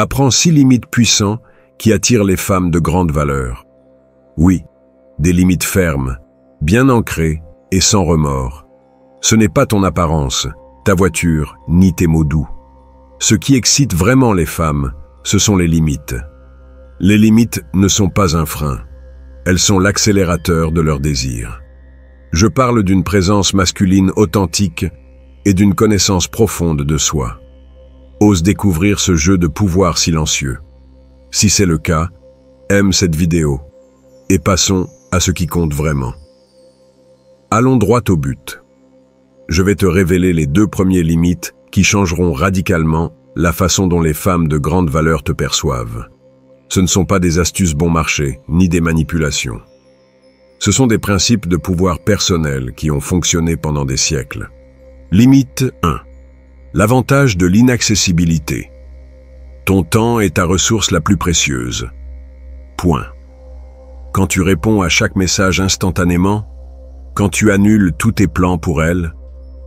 Apprends 6 limites puissantes qui attirent les femmes de grande valeur. Oui, des limites fermes, bien ancrées et sans remords. Ce n'est pas ton apparence, ta voiture, ni tes mots doux. Ce qui excite vraiment les femmes, ce sont les limites. Les limites ne sont pas un frein. Elles sont l'accélérateur de leur désir. Je parle d'une présence masculine authentique et d'une connaissance profonde de soi. Ose découvrir ce jeu de pouvoir silencieux. Si c'est le cas, aime cette vidéo et passons à ce qui compte vraiment. Allons droit au but. Je vais te révéler les 2 premières limites qui changeront radicalement la façon dont les femmes de grande valeur te perçoivent. Ce ne sont pas des astuces bon marché, ni des manipulations. Ce sont des principes de pouvoir personnel qui ont fonctionné pendant des siècles. Limite 1. L'avantage de l'inaccessibilité. Ton temps est ta ressource la plus précieuse. Point. Quand tu réponds à chaque message instantanément, quand tu annules tous tes plans pour elle,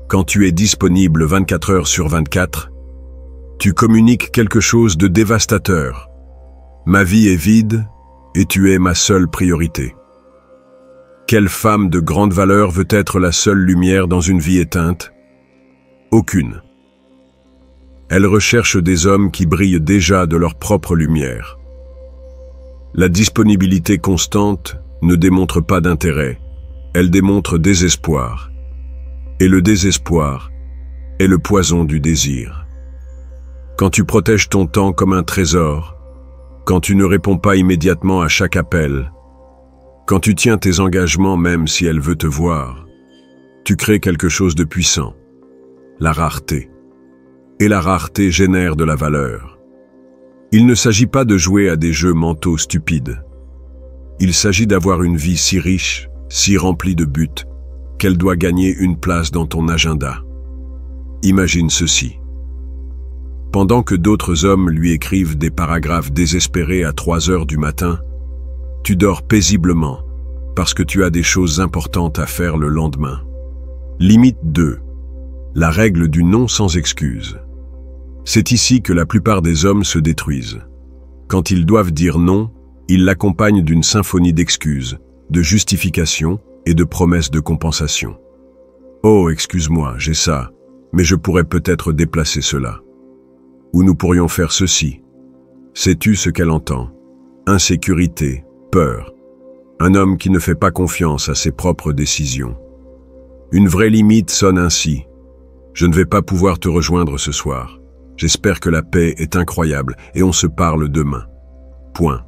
quand tu es disponible 24 heures sur 24, tu communiques quelque chose de dévastateur. Ma vie est vide et tu es ma seule priorité. Quelle femme de grande valeur veut être la seule lumière dans une vie éteinte? Aucune. Elle recherche des hommes qui brillent déjà de leur propre lumière. La disponibilité constante ne démontre pas d'intérêt, elle démontre désespoir. Et le désespoir est le poison du désir. Quand tu protèges ton temps comme un trésor, quand tu ne réponds pas immédiatement à chaque appel, quand tu tiens tes engagements même si elle veut te voir, tu crées quelque chose de puissant, la rareté. Et la rareté génère de la valeur. Il ne s'agit pas de jouer à des jeux mentaux stupides. Il s'agit d'avoir une vie si riche, si remplie de buts, qu'elle doit gagner une place dans ton agenda. Imagine ceci. Pendant que d'autres hommes lui écrivent des paragraphes désespérés à 3 heures du matin, tu dors paisiblement parce que tu as des choses importantes à faire le lendemain. Limite 2. La règle du non sans excuse. C'est ici que la plupart des hommes se détruisent. Quand ils doivent dire non, ils l'accompagnent d'une symphonie d'excuses, de justifications et de promesses de compensation. Oh, excuse-moi, j'ai ça, mais je pourrais peut-être déplacer cela. Ou nous pourrions faire ceci. Sais-tu ce qu'elle entend? Insécurité, peur. Un homme qui ne fait pas confiance à ses propres décisions. Une vraie limite sonne ainsi. Je ne vais pas pouvoir te rejoindre ce soir. J'espère que la paix est incroyable et on se parle demain. Point.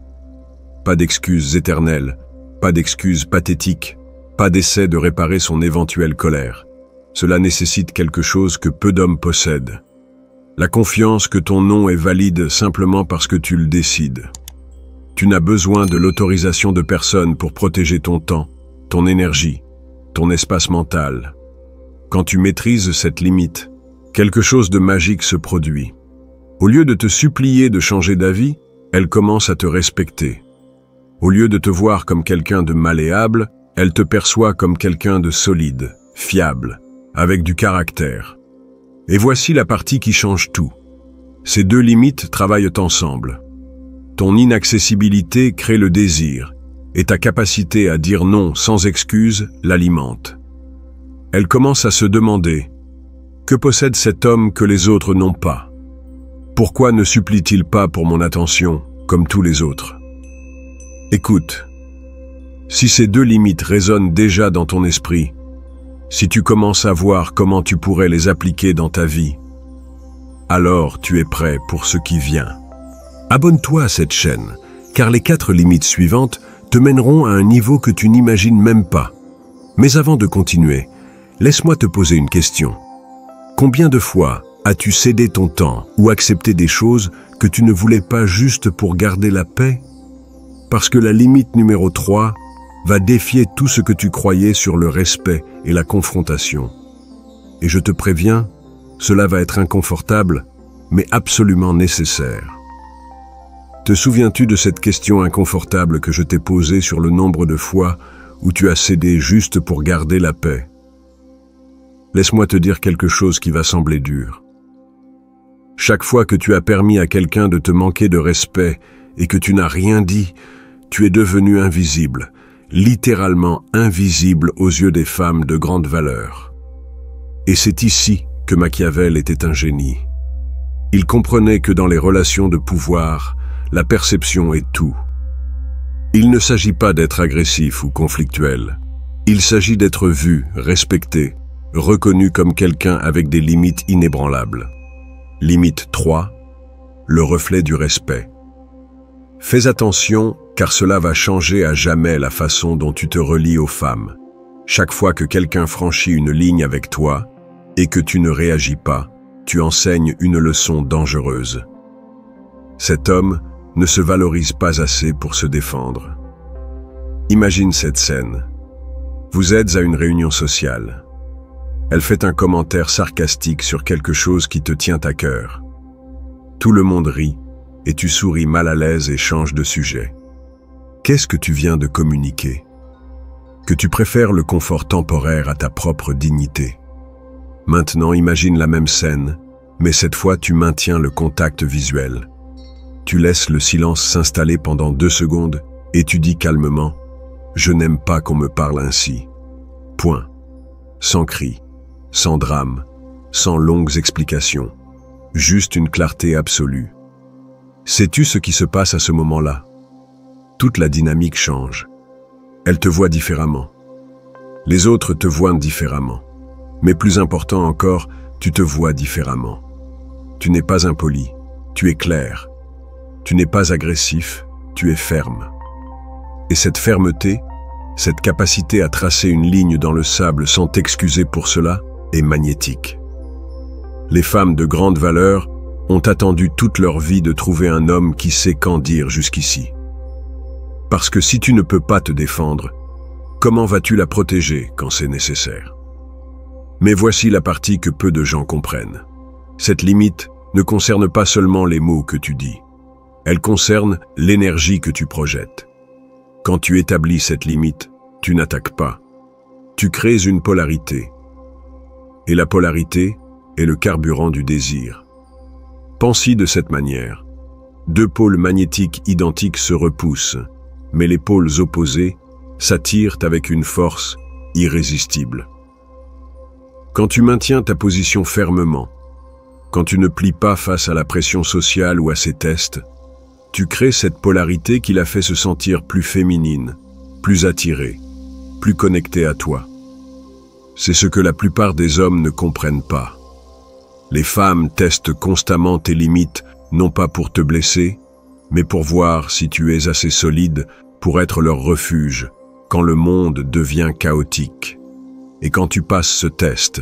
Pas d'excuses éternelles, pas d'excuses pathétiques, pas d'essai de réparer son éventuelle colère. Cela nécessite quelque chose que peu d'hommes possèdent. La confiance que ton non est valide simplement parce que tu le décides. Tu n'as besoin de l'autorisation de personne pour protéger ton temps, ton énergie, ton espace mental. Quand tu maîtrises cette limite, quelque chose de magique se produit. Au lieu de te supplier de changer d'avis, elle commence à te respecter. Au lieu de te voir comme quelqu'un de malléable, elle te perçoit comme quelqu'un de solide, fiable, avec du caractère. Et voici la partie qui change tout. Ces 2 limites travaillent ensemble. Ton inaccessibilité crée le désir, et ta capacité à dire non sans excuse l'alimente. Elle commence à se demander « Que possède cet homme que les autres n'ont pas? Pourquoi ne supplie-t-il pas pour mon attention, comme tous les autres ?» Écoute, si ces 2 limites résonnent déjà dans ton esprit, si tu commences à voir comment tu pourrais les appliquer dans ta vie, alors tu es prêt pour ce qui vient. Abonne-toi à cette chaîne, car les 4 limites suivantes te mèneront à un niveau que tu n'imagines même pas. Mais avant de continuer, laisse-moi te poser une question. Combien de fois as-tu cédé ton temps ou accepté des choses que tu ne voulais pas juste pour garder la paix? Parce que la limite numéro 3 va défier tout ce que tu croyais sur le respect et la confrontation. Et je te préviens, cela va être inconfortable, mais absolument nécessaire. Te souviens-tu de cette question inconfortable que je t'ai posée sur le nombre de fois où tu as cédé juste pour garder la paix? Laisse-moi te dire quelque chose qui va sembler dur. Chaque fois que tu as permis à quelqu'un de te manquer de respect et que tu n'as rien dit, tu es devenu invisible, littéralement invisible aux yeux des femmes de grande valeur. Et c'est ici que Machiavel était un génie. Il comprenait que dans les relations de pouvoir, la perception est tout. Il ne s'agit pas d'être agressif ou conflictuel. Il s'agit d'être vu, respecté, reconnu comme quelqu'un avec des limites inébranlables. Limite 3, le reflet du respect. Fais attention, car cela va changer à jamais la façon dont tu te relies aux femmes. Chaque fois que quelqu'un franchit une ligne avec toi et que tu ne réagis pas, tu enseignes une leçon dangereuse. Cet homme ne se valorise pas assez pour se défendre. Imagine cette scène. Vous êtes à une réunion sociale. Elle fait un commentaire sarcastique sur quelque chose qui te tient à cœur. Tout le monde rit et tu souris mal à l'aise et changes de sujet. Qu'est-ce que tu viens de communiquer? Que tu préfères le confort temporaire à ta propre dignité. Maintenant, imagine la même scène, mais cette fois tu maintiens le contact visuel. Tu laisses le silence s'installer pendant 2 secondes et tu dis calmement « Je n'aime pas qu'on me parle ainsi. » Point. Sans cri, sans drame, sans longues explications. Juste une clarté absolue. Sais-tu ce qui se passe à ce moment-là? Toute la dynamique change. Elle te voit différemment. Les autres te voient différemment. Mais plus important encore, tu te vois différemment. Tu n'es pas impoli, tu es clair. Tu n'es pas agressif, tu es ferme. Et cette fermeté, cette capacité à tracer une ligne dans le sable sans t'excuser pour cela, est magnétique. Les femmes de grande valeur ont attendu toute leur vie de trouver un homme qui sait qu'en dire jusqu'ici. Parce que si tu ne peux pas te défendre, comment vas-tu la protéger quand c'est nécessaire? Mais voici la partie que peu de gens comprennent. Cette limite ne concerne pas seulement les mots que tu dis. Elle concerne l'énergie que tu projettes. Quand tu établis cette limite, tu n'attaques pas. Tu crées une polarité. Et la polarité est le carburant du désir. Pense-y de cette manière. 2 pôles magnétiques identiques se repoussent, mais les pôles opposés s'attirent avec une force irrésistible. Quand tu maintiens ta position fermement, quand tu ne plies pas face à la pression sociale ou à ses tests, tu crées cette polarité qui la fait se sentir plus féminine, plus attirée, plus connectée à toi. C'est ce que la plupart des hommes ne comprennent pas. Les femmes testent constamment tes limites, non pas pour te blesser, mais pour voir si tu es assez solide pour être leur refuge quand le monde devient chaotique. Et quand tu passes ce test,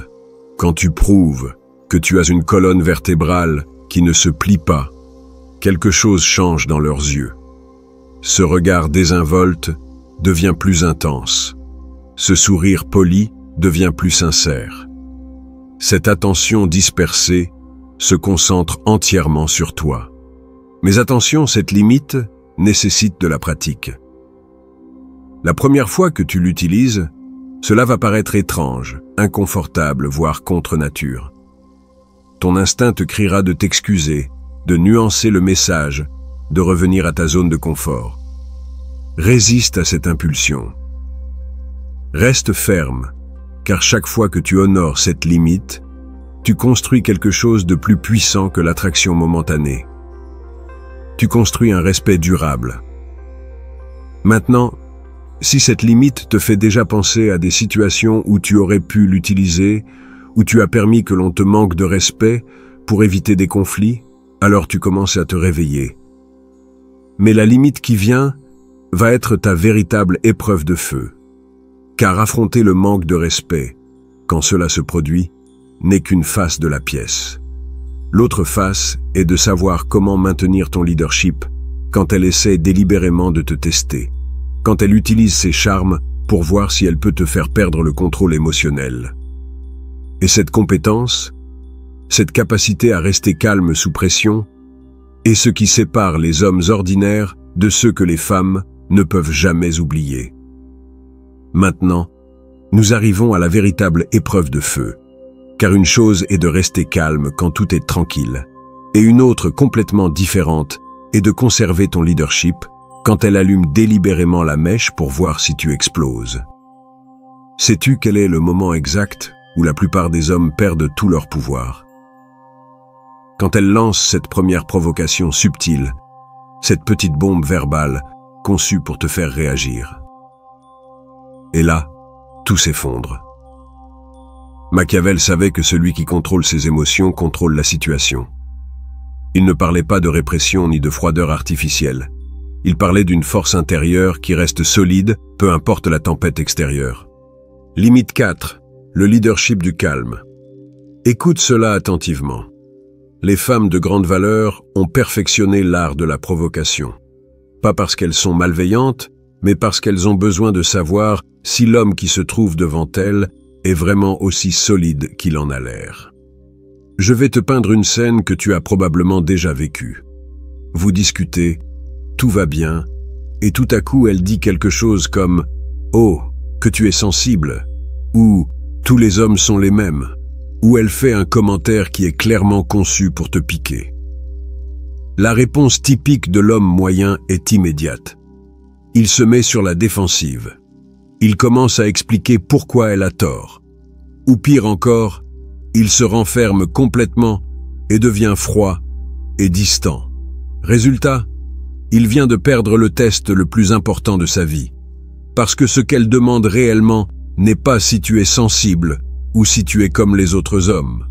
quand tu prouves que tu as une colonne vertébrale qui ne se plie pas, quelque chose change dans leurs yeux. Ce regard désinvolte devient plus intense. Ce sourire poli devient plus sincère. Cette attention dispersée se concentre entièrement sur toi. Mais attention, cette limite nécessite de la pratique. La première fois que tu l'utilises, cela va paraître étrange, inconfortable, voire contre nature. Ton instinct te criera de t'excuser, de nuancer le message, de revenir à ta zone de confort. Résiste à cette impulsion. Reste ferme, car chaque fois que tu honores cette limite, tu construis quelque chose de plus puissant que l'attraction momentanée. Tu construis un respect durable. Maintenant, si cette limite te fait déjà penser à des situations où tu aurais pu l'utiliser, où tu as permis que l'on te manque de respect pour éviter des conflits, alors tu commences à te réveiller. Mais la limite qui vient va être ta véritable épreuve de feu. Car affronter le manque de respect, quand cela se produit, n'est qu'une face de la pièce. L'autre face est de savoir comment maintenir ton leadership quand elle essaie délibérément de te tester, quand elle utilise ses charmes pour voir si elle peut te faire perdre le contrôle émotionnel. Et cette compétence, cette capacité à rester calme sous pression, est ce qui sépare les hommes ordinaires de ceux que les femmes ne peuvent jamais oublier. Maintenant, nous arrivons à la véritable épreuve de feu, car une chose est de rester calme quand tout est tranquille, Et une autre complètement différente est de conserver ton leadership quand elle allume délibérément la mèche pour voir si tu exploses. Sais-tu quel est le moment exact où la plupart des hommes perdent tout leur pouvoir? Quand elle lance cette première provocation subtile, cette petite bombe verbale conçue pour te faire réagir. Et là, tout s'effondre. Machiavel savait que celui qui contrôle ses émotions contrôle la situation. Il ne parlait pas de répression ni de froideur artificielle. Il parlait d'une force intérieure qui reste solide, peu importe la tempête extérieure. Limite 4. Le leadership du calme. Écoute cela attentivement. Les femmes de grande valeur ont perfectionné l'art de la provocation. Pas parce qu'elles sont malveillantes, mais parce qu'elles ont besoin de savoir si l'homme qui se trouve devant elles est vraiment aussi solide qu'il en a l'air. Je vais te peindre une scène que tu as probablement déjà vécue. Vous discutez, tout va bien, et tout à coup elle dit quelque chose comme « Oh, que tu es sensible » ou « Tous les hommes sont les mêmes » ou elle fait un commentaire qui est clairement conçu pour te piquer. La réponse typique de l'homme moyen est immédiate. Il se met sur la défensive. Il commence à expliquer pourquoi elle a tort. Ou pire encore, il se renferme complètement et devient froid et distant. Résultat, il vient de perdre le test le plus important de sa vie. Parce que ce qu'elle demande réellement n'est pas si tu es sensible ou si tu es comme les autres hommes.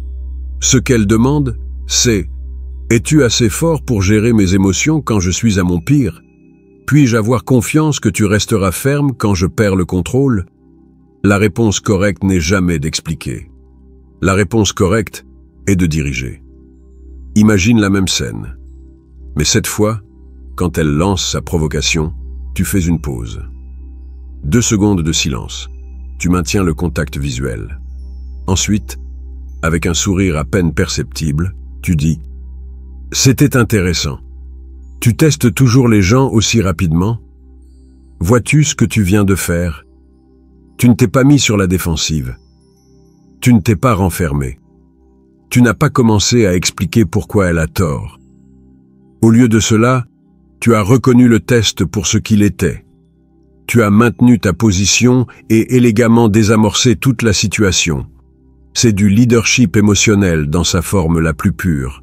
Ce qu'elle demande, c'est « Es-tu assez fort pour gérer mes émotions quand je suis à mon pire? Puis-je avoir confiance que tu resteras ferme quand je perds le contrôle ?» La réponse correcte n'est jamais d'expliquer. La réponse correcte est de diriger. Imagine la même scène. Mais cette fois, quand elle lance sa provocation, tu fais une pause. 2 secondes de silence. Tu maintiens le contact visuel. Ensuite, avec un sourire à peine perceptible, tu dis « C'était intéressant. Tu testes toujours les gens aussi rapidement? Vois-tu ce que tu viens de faire? Tu ne t'es pas mis sur la défensive. Tu ne t'es pas renfermé. Tu n'as pas commencé à expliquer pourquoi elle a tort. Au lieu de cela, tu as reconnu le test pour ce qu'il était. Tu as maintenu ta position et élégamment désamorcé toute la situation. C'est du leadership émotionnel dans sa forme la plus pure.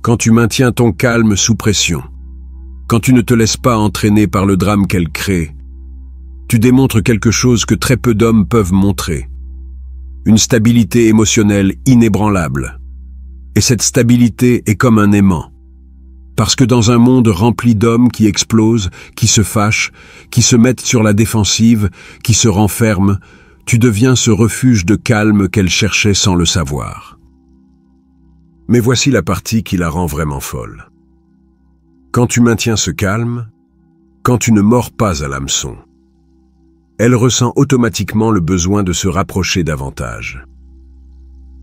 Quand tu maintiens ton calme sous pression, quand tu ne te laisses pas entraîner par le drame qu'elle crée, tu démontres quelque chose que très peu d'hommes peuvent montrer. Une stabilité émotionnelle inébranlable. Et cette stabilité est comme un aimant. Parce que dans un monde rempli d'hommes qui explosent, qui se fâchent, qui se mettent sur la défensive, qui se renferment, tu deviens ce refuge de calme qu'elle cherchait sans le savoir. Mais voici la partie qui la rend vraiment folle. Quand tu maintiens ce calme, quand tu ne mords pas à l'hameçon, elle ressent automatiquement le besoin de se rapprocher davantage.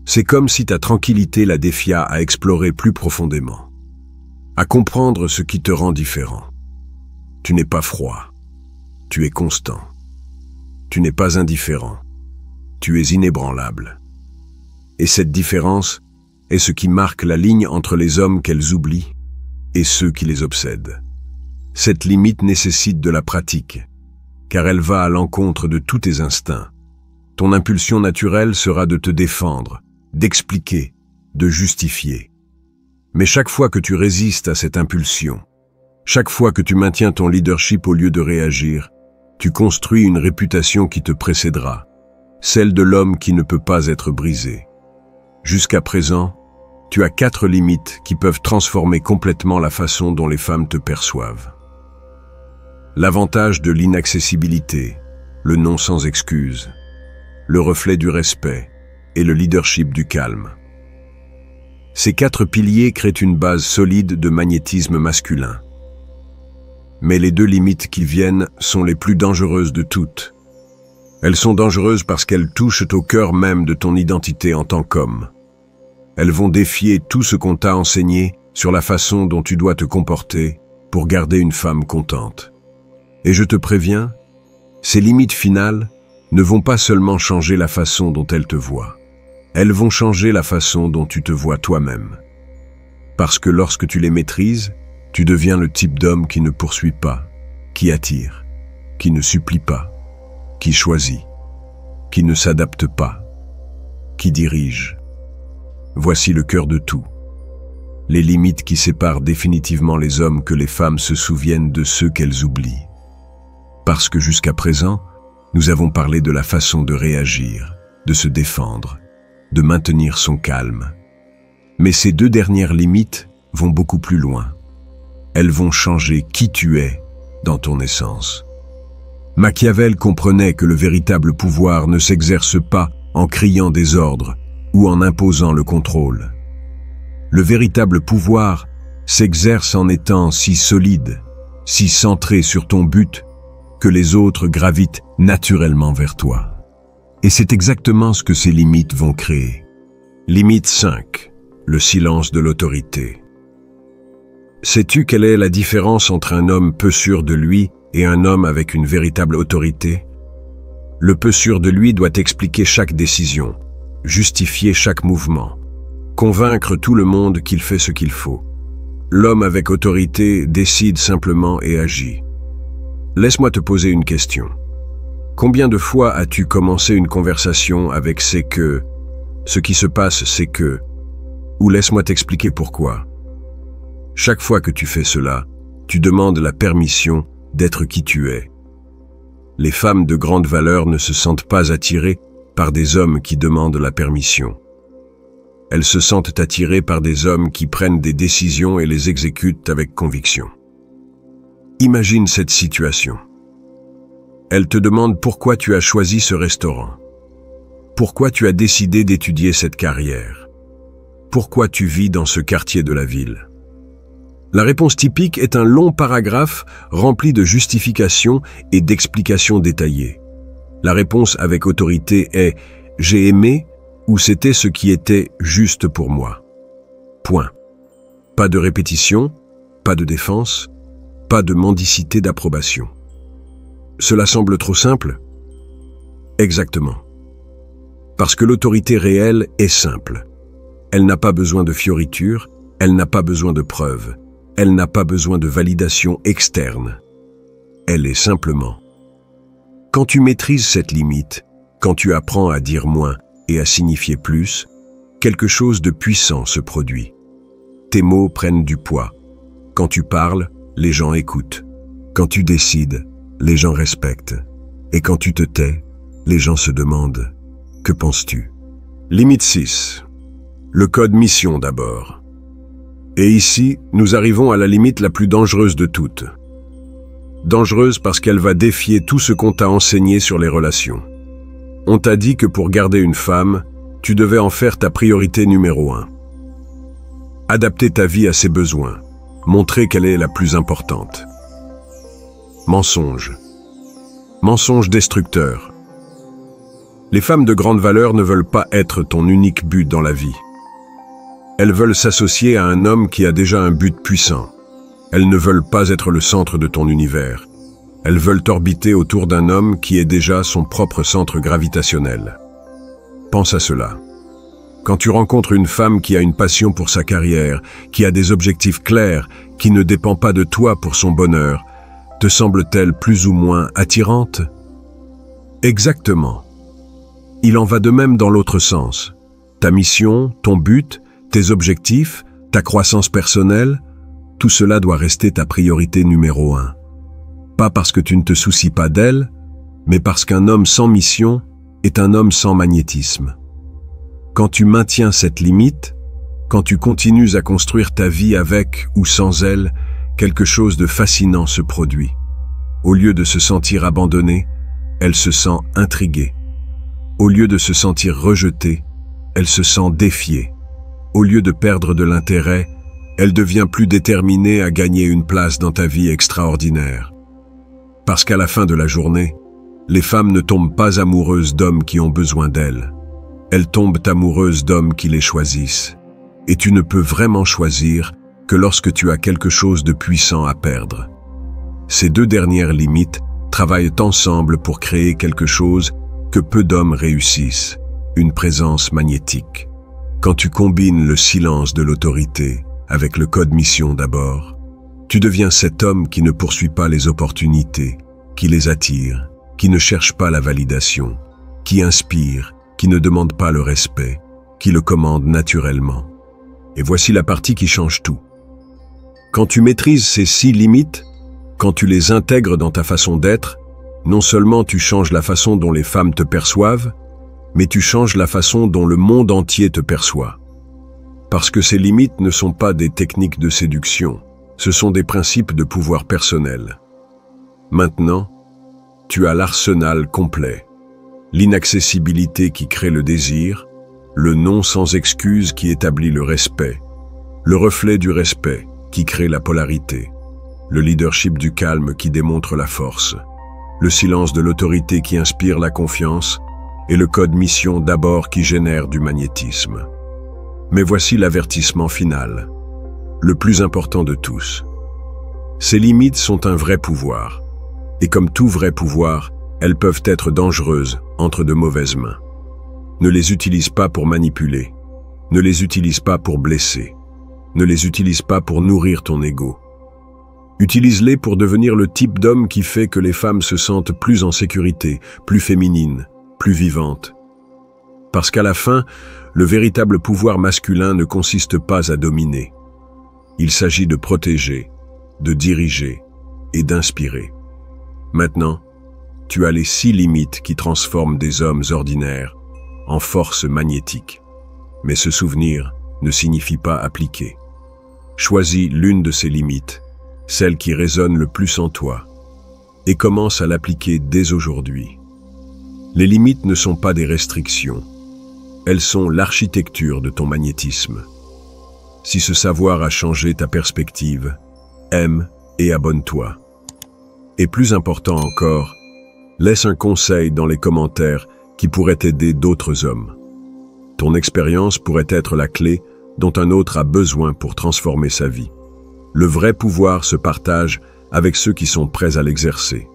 C'est comme si ta tranquillité la défia à explorer plus profondément, à comprendre ce qui te rend différent. Tu n'es pas froid, tu es constant. Tu n'es pas indifférent, tu es inébranlable. Et cette différence est ce qui marque la ligne entre les hommes qu'elles oublient et ceux qui les obsèdent. Cette limite nécessite de la pratique, car elle va à l'encontre de tous tes instincts. Ton impulsion naturelle sera de te défendre, d'expliquer, de justifier. Mais chaque fois que tu résistes à cette impulsion, chaque fois que tu maintiens ton leadership au lieu de réagir, tu construis une réputation qui te précédera, celle de l'homme qui ne peut pas être brisé. Jusqu'à présent, tu as 4 limites qui peuvent transformer complètement la façon dont les femmes te perçoivent. L'avantage de l'inaccessibilité, le non sans excuse, le reflet du respect et le leadership du calme. Ces 4 piliers créent une base solide de magnétisme masculin. Mais les 2 limites qui viennent sont les plus dangereuses de toutes. Elles sont dangereuses parce qu'elles touchent au cœur même de ton identité en tant qu'homme. Elles vont défier tout ce qu'on t'a enseigné sur la façon dont tu dois te comporter pour garder une femme contente. Et je te préviens, ces limites finales ne vont pas seulement changer la façon dont elle te voit. Elles vont changer la façon dont tu te vois toi-même. Parce que lorsque tu les maîtrises, tu deviens le type d'homme qui ne poursuit pas, qui attire, qui ne supplie pas, qui choisit, qui ne s'adapte pas, qui dirige. Voici le cœur de tout. Les limites qui séparent définitivement les hommes que les femmes se souviennent de ceux qu'elles oublient. Parce que jusqu'à présent, nous avons parlé de la façon de réagir, de se défendre, de maintenir son calme. Mais ces deux dernières limites vont beaucoup plus loin. Elles vont changer qui tu es dans ton essence. Machiavel comprenait que le véritable pouvoir ne s'exerce pas en criant des ordres ou en imposant le contrôle. Le véritable pouvoir s'exerce en étant si solide, si centré sur ton but, que les autres gravitent naturellement vers toi. Et c'est exactement ce que ces limites vont créer. Limite 5. Le silence de l'autorité. Sais-tu quelle est la différence entre un homme peu sûr de lui et un homme avec une véritable autorité? Le peu sûr de lui doit expliquer chaque décision, justifier chaque mouvement, convaincre tout le monde qu'il fait ce qu'il faut. L'homme avec autorité décide simplement et agit. Laisse-moi te poser une question. Combien de fois as-tu commencé une conversation avec c'est que, ce qui se passe c'est que, ou laisse-moi t'expliquer pourquoi? Chaque fois que tu fais cela, tu demandes la permission d'être qui tu es. Les femmes de grande valeur ne se sentent pas attirées par des hommes qui demandent la permission. Elles se sentent attirées par des hommes qui prennent des décisions et les exécutent avec conviction. Imagine cette situation. Elle te demande pourquoi tu as choisi ce restaurant. Pourquoi tu as décidé d'étudier cette carrière. Pourquoi tu vis dans ce quartier de la ville. La réponse typique est un long paragraphe rempli de justifications et d'explications détaillées. La réponse avec autorité est « j'ai aimé » ou « c'était ce qui était juste pour moi ». Point. Pas de répétition, pas de défense, pas de mendicité d'approbation. Cela semble trop simple? Exactement. Parce que l'autorité réelle est simple. Elle n'a pas besoin de fioritures, elle n'a pas besoin de preuves. Elle n'a pas besoin de validation externe. Elle est simplement. Quand tu maîtrises cette limite, quand tu apprends à dire moins et à signifier plus, quelque chose de puissant se produit. Tes mots prennent du poids. Quand tu parles, les gens écoutent. Quand tu décides, les gens respectent. Et quand tu te tais, les gens se demandent « Que penses-tu » Limite 6. Le code mission d'abord. Et ici, nous arrivons à la limite la plus dangereuse de toutes. Dangereuse parce qu'elle va défier tout ce qu'on t'a enseigné sur les relations. On t'a dit que pour garder une femme, tu devais en faire ta priorité numéro 1. Adapter ta vie à ses besoins, montrer qu'elle est la plus importante. Mensonge. Mensonge destructeur. Les femmes de grande valeur ne veulent pas être ton unique but dans la vie. Elles veulent s'associer à un homme qui a déjà un but puissant. Elles ne veulent pas être le centre de ton univers. Elles veulent orbiter autour d'un homme qui est déjà son propre centre gravitationnel. Pense à cela. Quand tu rencontres une femme qui a une passion pour sa carrière, qui a des objectifs clairs, qui ne dépend pas de toi pour son bonheur, te semble-t-elle plus ou moins attirante? Exactement. Il en va de même dans l'autre sens. Ta mission, ton but, tes objectifs, ta croissance personnelle, tout cela doit rester ta priorité numéro 1. Pas parce que tu ne te soucies pas d'elle, mais parce qu'un homme sans mission est un homme sans magnétisme. Quand tu maintiens cette limite, quand tu continues à construire ta vie avec ou sans elle, quelque chose de fascinant se produit. Au lieu de se sentir abandonnée, elle se sent intriguée. Au lieu de se sentir rejetée, elle se sent défiée. Au lieu de perdre de l'intérêt, elle devient plus déterminée à gagner une place dans ta vie extraordinaire. Parce qu'à la fin de la journée, les femmes ne tombent pas amoureuses d'hommes qui ont besoin d'elles. Elles tombent amoureuses d'hommes qui les choisissent. Et tu ne peux vraiment choisir que lorsque tu as quelque chose de puissant à perdre. Ces deux dernières limites travaillent ensemble pour créer quelque chose que peu d'hommes réussissent, une présence magnétique. Quand tu combines le silence de l'autorité, avec le code mission d'abord. Tu deviens cet homme qui ne poursuit pas les opportunités, qui les attire, qui ne cherche pas la validation, qui inspire, qui ne demande pas le respect, qui le commande naturellement. Et voici la partie qui change tout. Quand tu maîtrises ces 6 limites, quand tu les intègres dans ta façon d'être, non seulement tu changes la façon dont les femmes te perçoivent, mais tu changes la façon dont le monde entier te perçoit. Parce que ces limites ne sont pas des techniques de séduction, ce sont des principes de pouvoir personnel. Maintenant, tu as l'arsenal complet. L'inaccessibilité qui crée le désir, le non sans excuse qui établit le respect, le reflet du respect qui crée la polarité, le leadership du calme qui démontre la force, le silence de l'autorité qui inspire la confiance et le code mission d'abord qui génère du magnétisme. Mais voici l'avertissement final, le plus important de tous. Ces limites sont un vrai pouvoir, et comme tout vrai pouvoir, elles peuvent être dangereuses entre de mauvaises mains. Ne les utilise pas pour manipuler, ne les utilise pas pour blesser, ne les utilise pas pour nourrir ton ego. Utilise-les pour devenir le type d'homme qui fait que les femmes se sentent plus en sécurité, plus féminines, plus vivantes. Parce qu'à la fin, le véritable pouvoir masculin ne consiste pas à dominer. Il s'agit de protéger, de diriger et d'inspirer. Maintenant, tu as les 6 limites qui transforment des hommes ordinaires en force magnétique. Mais ce souvenir ne signifie pas appliquer. Choisis l'une de ces limites, celle qui résonne le plus en toi, et commence à l'appliquer dès aujourd'hui. Les limites ne sont pas des restrictions, elles sont l'architecture de ton magnétisme. Si ce savoir a changé ta perspective, aime et abonne-toi. Et plus important encore, laisse un conseil dans les commentaires qui pourrait aider d'autres hommes. Ton expérience pourrait être la clé dont un autre a besoin pour transformer sa vie. Le vrai pouvoir se partage avec ceux qui sont prêts à l'exercer.